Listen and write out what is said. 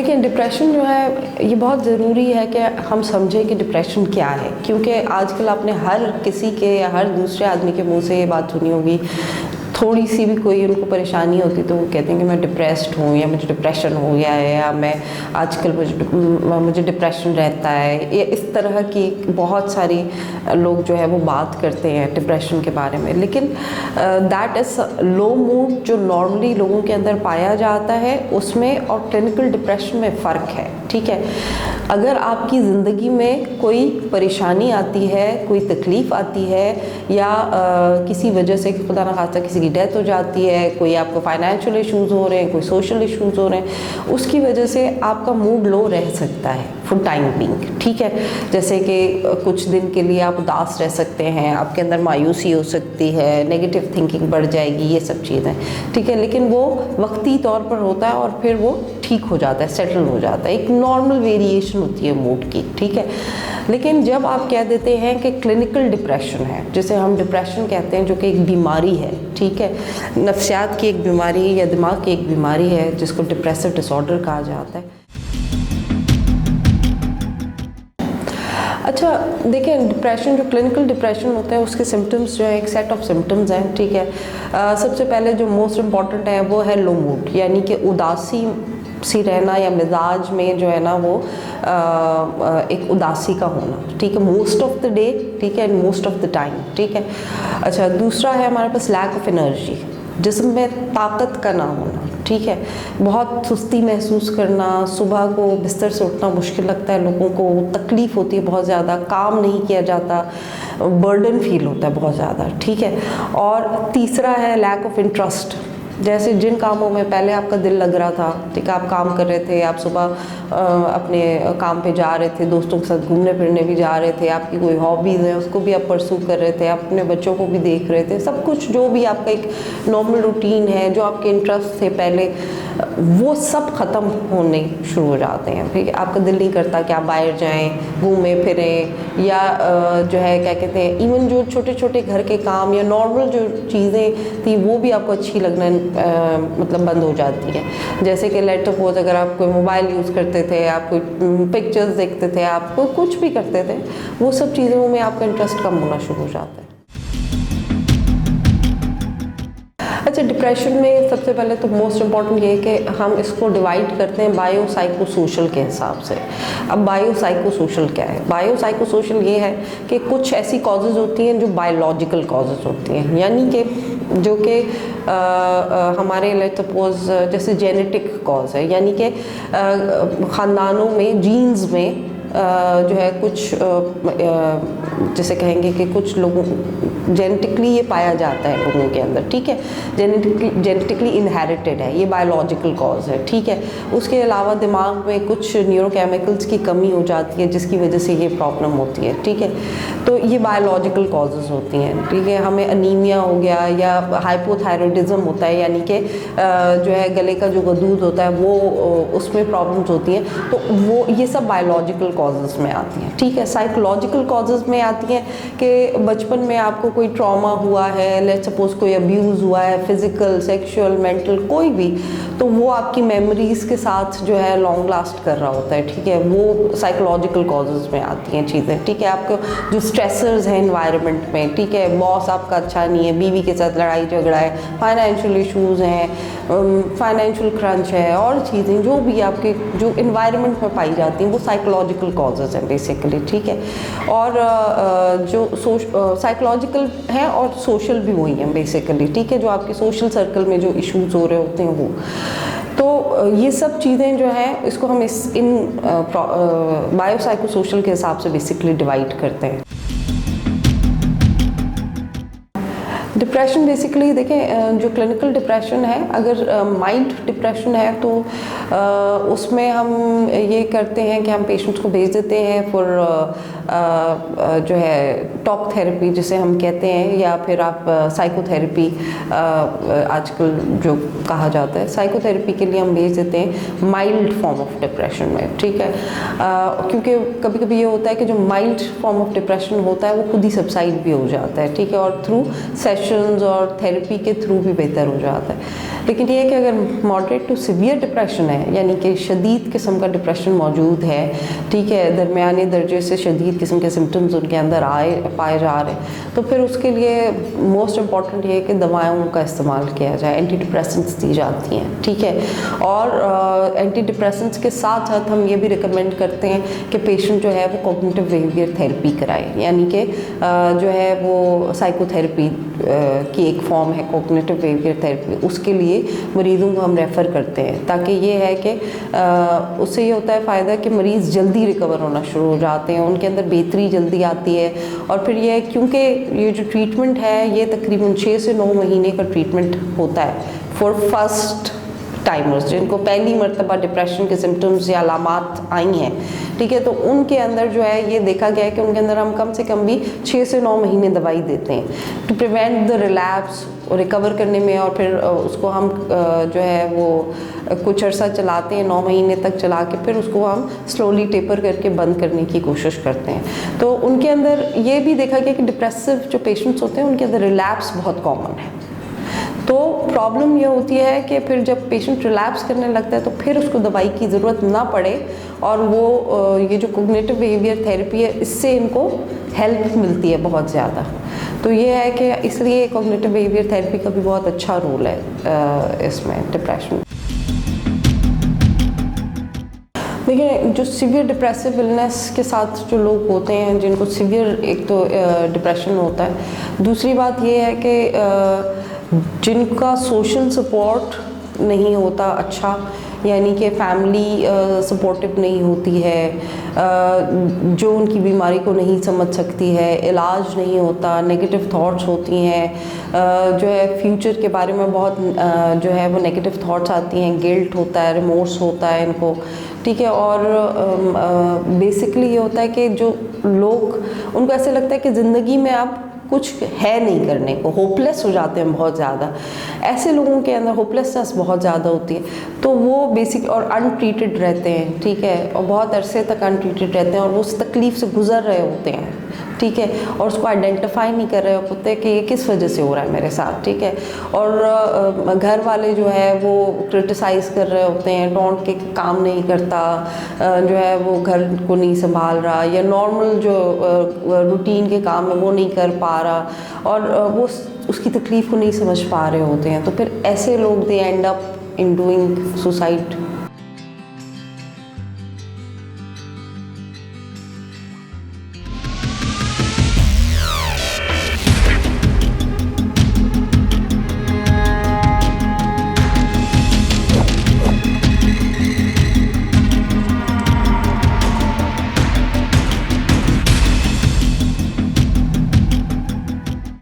देखिए, डिप्रेशन जो है ये बहुत ज़रूरी है कि हम समझें कि डिप्रेशन क्या है, क्योंकि आजकल आपने हर किसी के या हर दूसरे आदमी के मुंह से ये बात सुनी होगी, थोड़ी सी भी कोई उनको परेशानी होती तो वो कहते हैं कि मैं डिप्रेस्ड हूँ या मुझे डिप्रेशन हो गया है या मैं आजकल मुझे डिप्रेशन रहता है। ये इस तरह की बहुत सारी लोग जो है वो बात करते हैं डिप्रेशन के बारे में, लेकिन दैट इज़ लो मूड जो नॉर्मली लोगों के अंदर पाया जाता है उसमें और क्लिनिकल डिप्रेशन में फ़र्क है। ठीक है, अगर आपकी ज़िंदगी में कोई परेशानी आती है, कोई तकलीफ़ आती है या किसी वजह से खुदा न खास्ता किसी की डेथ हो जाती है, कोई आपको फाइनेंशियल इश्यूज़ हो रहे हैं, कोई सोशल इश्यूज़ हो रहे हैं, उसकी वजह से आपका मूड लो रह सकता है फॉर टाइम बीइंग। ठीक है, जैसे कि कुछ दिन के लिए आप उदास रह सकते हैं, आपके अंदर मायूसी हो सकती है, नेगेटिव थिंकिंग बढ़ जाएगी, ये सब चीज़ें। ठीक है, लेकिन वो वक्ती तौर पर होता है और फिर वो ठीक हो जाता है, सेटल हो जाता है, एक नॉर्मल वेरिएशन होती है मूड की। ठीक है, लेकिन जब आप कह देते हैं कि क्लिनिकल डिप्रेशन है, जिसे हम डिप्रेशन कहते हैं, जो कि एक बीमारी है, ठीक है, नफ्सियात की एक बीमारी या दिमाग की एक बीमारी है जिसको डिप्रेसिव डिसऑर्डर कहा जाता है। अच्छा, देखिए, डिप्रेशन जो क्लिनिकल डिप्रेशन होता है उसके सिम्टम्स जो है एक सेट ऑफ सिम्टम्स हैं। ठीक है, सबसे पहले जो मोस्ट इम्पॉर्टेंट है वो है लो मूड, यानी कि उदासी सी रहना या मिजाज में जो है ना वो एक उदासी का होना। ठीक है, मोस्ट ऑफ द डे, ठीक है, and most of the time. ठीक है, अच्छा, दूसरा है हमारे पास लैक ऑफ एनर्जी, जिस्म में ताकत का ना होना। ठीक है, बहुत सुस्ती महसूस करना, सुबह को बिस्तर से उठना मुश्किल लगता है लोगों को, तकलीफ़ होती है बहुत ज़्यादा, काम नहीं किया जाता, बर्डन फील होता है बहुत ज़्यादा। ठीक है, और तीसरा है लैक ऑफ इंटरेस्ट, जैसे जिन कामों में पहले आपका दिल लग रहा था, ठीक है, आप काम कर रहे थे, आप सुबह अपने काम पे जा रहे थे, दोस्तों के साथ घूमने फिरने भी जा रहे थे, आपकी कोई हॉबीज़ है उसको भी आप परसू कर रहे थे, आप अपने बच्चों को भी देख रहे थे, सब कुछ जो भी आपका एक नॉर्मल रूटीन है, जो आपके इंटरेस्ट थे पहले, वो सब ख़त्म होने शुरू हो जाते हैं। ठीक है, आपका दिल नहीं करता कि आप बाहर जाएं, घूमें फिरें, या जो है क्या कहते हैं, इवन जो छोटे छोटे घर के काम या नॉर्मल जो चीज़ें थी वो भी आपको अच्छी लगना मतलब बंद हो जाती है। जैसे कि लेट सपोज अगर आप कोई मोबाइल यूज़ करते थे, आप कोई पिक्चर्स देखते थे, आप कोई कुछ भी करते थे, वो सब चीज़ों में आपका इंटरेस्ट कम होना शुरू हो जाता है। अच्छा, डिप्रेशन में सबसे पहले तो मोस्ट इम्पॉर्टेंट ये है कि हम इसको डिवाइड करते हैं बायो साइको सोशल के हिसाब से। अब बायो साइको सोशल क्या है? बायो साइको सोशल ये है कि कुछ ऐसी कॉजेज़ होती हैं जो बायोलॉजिकल कॉजेज़ होती हैं, यानी कि जो कि हमारे लेट सपोज जैसे जेनेटिक कॉज है, यानी कि ख़ानदानों में, जीन्स में जो है कुछ जैसे कहेंगे कि कुछ लोगों जेनेटिकली ये पाया जाता है लोगों के अंदर। ठीक है, जेनेटिकली इनहेरिटेड है, ये बायोलॉजिकल कॉज है। ठीक है, उसके अलावा दिमाग में कुछ न्यूरोकेमिकल्स की कमी हो जाती है जिसकी वजह से ये प्रॉब्लम होती है। ठीक है, तो ये बायोलॉजिकल कॉजेज़ होती हैं। ठीक है, हमें अनीमिया हो गया या हाइपोथायरॉयडिज्म होता है, यानी कि जो है गले का जो गदूद होता है वो उसमें प्रॉब्लम्स होती हैं, तो वो ये सब बायोलॉजिकल कॉजेज़ में आती हैं। ठीक है, साइकोलॉजिकल कॉजेज़ में आती हैं कि बचपन में आपको कोई ट्रॉमा हुआ है, लेट्स सपोज कोई अब्यूज़ हुआ है, फिज़िकल, सेक्सुअल, मेंटल, कोई भी, तो वो आपकी मेमोरीज़ के साथ जो है लॉन्ग लास्ट कर रहा होता है। ठीक है, वो साइकोलॉजिकल कॉजेज़ में आती हैं चीज़ें। ठीक है, आपको जो स्ट्रेसर्स हैं एनवायरनमेंट में, ठीक है, बॉस आपका अच्छा नहीं है, बीवी के साथ लड़ाई झगड़ा है, फाइनेंशियल इश्यूज़ हैं, फाइनेंशियल क्रंच है, और चीज़ें जो भी आपके जो एनवायरनमेंट में पाई जाती हैं वो साइकोलॉजिकल कॉजेज़ हैं बेसिकली। ठीक है, और जो साइकोलॉजिकल है और सोशल भी वही हैं बेसिकली। ठीक है, जो आपके सोशल सर्कल में जो इश्यूज़ हो रहे होते हैं वो, तो ये सब चीज़ें जो हैं इसको हम इन बायोसाइको सोशल के हिसाब से बेसिकली डिवाइड करते हैं। डिप्रेशन बेसिकली देखें, जो क्लिनिकल डिप्रेशन है, अगर माइल्ड डिप्रेशन है तो उसमें हम ये करते हैं कि हम पेशेंट्स को भेज देते हैं फॉर जो है टॉक थेरेपी जिसे हम कहते हैं, या फिर आप साइकोथेरेपी आजकल जो कहा जाता है, साइकोथेरेपी के लिए हम भेज देते हैं माइल्ड फॉर्म ऑफ डिप्रेशन में। ठीक है, क्योंकि कभी कभी ये होता है कि जो माइल्ड फॉर्म ऑफ डिप्रेशन होता है वो खुद ही सबसाइड भी हो जाता है। ठीक है, और थ्रू सेशन सेशंस और थेरेपी के थ्रू भी बेहतर हो जाता है। लेकिन ये है कि अगर मॉडरेट टू सीवियर डिप्रेशन है, यानी कि शदीद किस्म का डिप्रेशन मौजूद है, ठीक है, दरमियाने दर्जे से शदीद किस्म के सिम्टम्स उनके अंदर पाए जा रहे हैं, तो फिर उसके लिए मोस्ट इम्पॉर्टेंट ये है कि दवाओं का इस्तेमाल किया जाए, एंटी डिप्रेसेंट्स दी जाती हैं, ठीक है। और एंटी डिप्रेसेंट्स के साथ साथ हम ये भी रिकमेंड करते हैं कि पेशेंट जो है वो कॉग्निटिव बिहेवियर थेरेपी कराए, यानी कि जो है वो साइकोथेरेपी की एक फॉर्म है कॉग्निटिव बिहेवियर थेरेपी, उसके लिए मरीज़ों को हम रेफ़र करते हैं, ताकि ये है कि उससे ये होता है फ़ायदा कि मरीज़ जल्दी रिकवर होना शुरू हो जाते हैं, उनके अंदर बेहतरी जल्दी आती है। और फिर ये क्योंकि ये जो ट्रीटमेंट है ये तकरीबन 6 से 9 महीने का ट्रीटमेंट होता है फॉर फर्स्ट टाइमर्स, जिनको पहली मरतबा डिप्रेशन के सिम्टम्स या अलामात आई हैं, ठीक है, तो उनके अंदर जो है ये देखा गया है कि उनके अंदर हम कम से कम भी 6 से 9 महीने दवाई देते हैं टू प्रिवेंट द रिलैप्स, और रिकवर करने में। और फिर उसको हम जो है वो कुछ अर्सा चलाते हैं, 9 महीने तक चला के फिर उसको हम स्लोली टेपर करके बंद करने की कोशिश करते हैं। तो उनके अंदर ये भी देखा गया कि डिप्रेसिव जो पेशेंट्स होते हैं उनके अंदर रिलैप्स बहुत कॉमन है। तो प्रॉब्लम ये होती है कि फिर जब पेशेंट रिलैप्स करने लगता है तो फिर उसको दवाई की ज़रूरत ना पड़े, और वो ये जो कॉग्निटिव बिहेवियर थेरेपी है इससे इनको हेल्प मिलती है बहुत ज़्यादा। तो ये है कि इसलिए कॉग्निटिव बिहेवियर थेरेपी का भी बहुत अच्छा रोल है इसमें डिप्रेशन। देखिए, जो सीवियर डिप्रेसिव इलनेस के साथ जो लोग होते हैं, जिनको सीवियर एक तो डिप्रेशन होता है, दूसरी बात ये है कि जिनका सोशल सपोर्ट नहीं होता अच्छा, यानी कि फैमिली सपोर्टिव नहीं होती है, जो उनकी बीमारी को नहीं समझ सकती है, इलाज नहीं होता, नेगेटिव थॉट्स होती हैं, जो है फ्यूचर के बारे में बहुत जो है वो नेगेटिव थॉट्स आती हैं, गिल्ट होता है, रिमोर्स होता है इनको, ठीक है। और बेसिकली ये होता है कि जो लोग, उनको ऐसे लगता है कि ज़िंदगी में अब कुछ है नहीं करने को, होपलेस हो जाते हैं बहुत ज़्यादा। ऐसे लोगों के अंदर होपलेसनेस बहुत ज़्यादा होती है, तो वो बेसिक और अनट्रीटेड रहते हैं, ठीक है, और बहुत अरसे तक अनट्रीटेड रहते हैं और वो उस तकलीफ़ से गुज़र रहे होते हैं, ठीक है, और उसको आइडेंटिफाई नहीं कर रहे होते कि ये किस वजह से हो रहा है मेरे साथ, ठीक है। और घर वाले जो है वो क्रिटिसाइज़ कर रहे होते हैं, टोंट के काम नहीं करता, जो है वो घर को नहीं संभाल रहा, या नॉर्मल जो रूटीन के काम है वो नहीं कर पा रहा, और वो उसकी तकलीफ़ को नहीं समझ पा रहे होते हैं। तो फिर ऐसे लोग they end up in doing suicide